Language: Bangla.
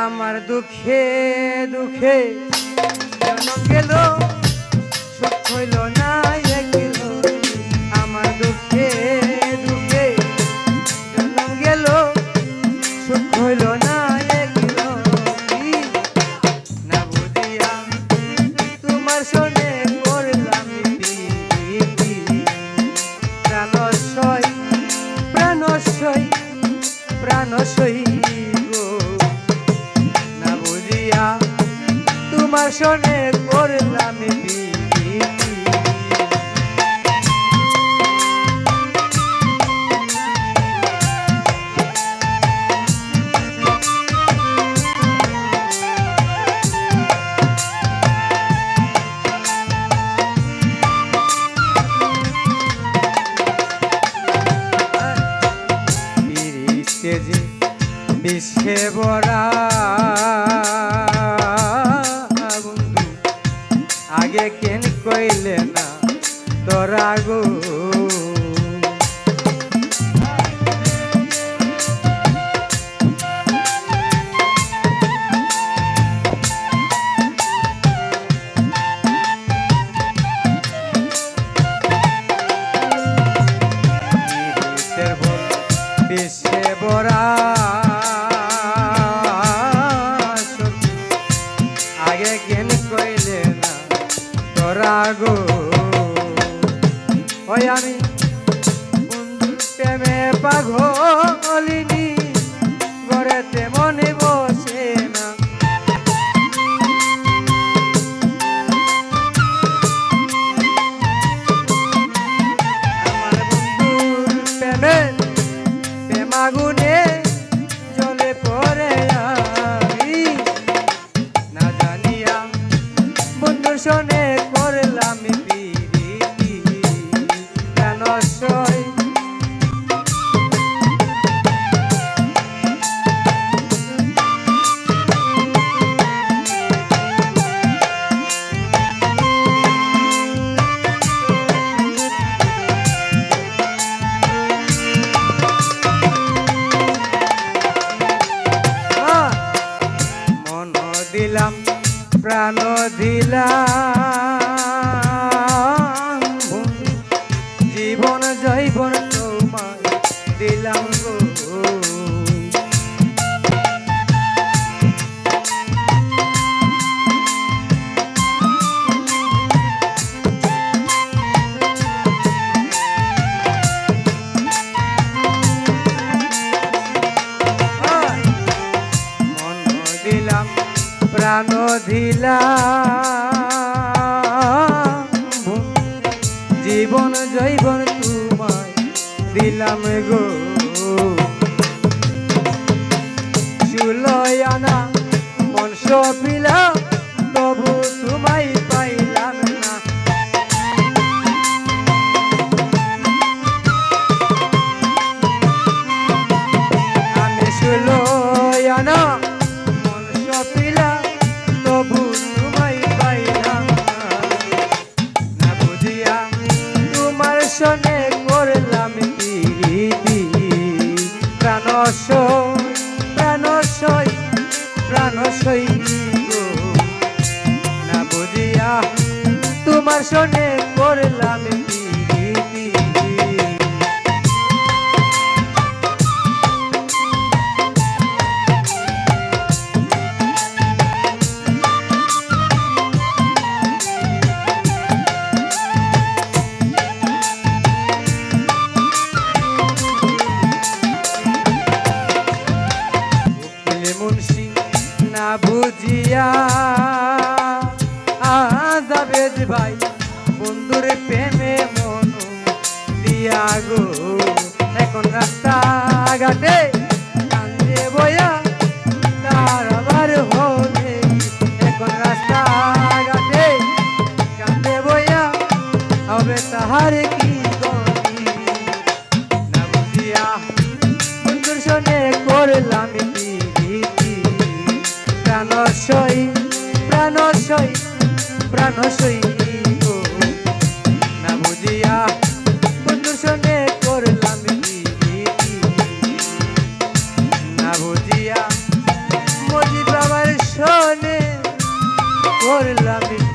আমার দুঃখে দুঃখে জনম গেল, সুখ হইল না গেল। আমার দুঃখে দুঃখে জনম গেল, সুখ হইল না গেল। না বুঝিয়া তোমার সনে করলাম প্রীতি, প্রাণশয় প্রাণশয় প্রাণশয় গো। না বুঝিয়া তোমার সনে করলাম প্রীতি। বিষে বরা বন্ধু আগে কেন কইলে না তোরা গো। বিষে বরা আগে কেন কইলে না তোরা গো। ওই আমি প্রেমে পাগলিনী ঘরেতে মনে বসে না। আমার বন্ধুর প্রেমে প্রেমাগুনে জলে পড়ে আমি না জানিয়া বন্ধুর সনে করলাম প্রীতি, প্রাণশয় দিলাম প্রাণ দিলাম, জীবন জৈবন তোমায় দিলাম গো। মন দিলাম প্রাণ দিলাম, জীবন জৈবন তোমায় দিলাম গো। চুলয় আনা মন সপিলাম, তবু তোমায় পাইলাম না। আমি চুলয় আনা মন সপিলাম, তবু তোমায় পাইলাম না। বুঝিয়া তোমার সনে করলাম প্রীতি, প্রাণশয় প্রাণশয় প্রাণশয় গো। না বুঝিয়া তোমার সনে করলাম প্রীতি। মুন্সি না বুঝিয়া আজাবেদ ভাই বন্ধুর প্রেমে মন দিয়া গো। এখন রাস্তা ঘাটে কান্দে বয়া তার আবার হলে, এখন রাস্তা ঘাটে কান্দে বয়া হবে তাহার কি গতি। না বুঝিয়া বন্ধুর সনে করলাম প্রীতি, প্রাণশয় প্রাণশয় প্রাণশয় গো। না বুঝিয়া বন্ধুর সনে করলাম প্রীতি, না বুঝিয়া মজিবা করলাম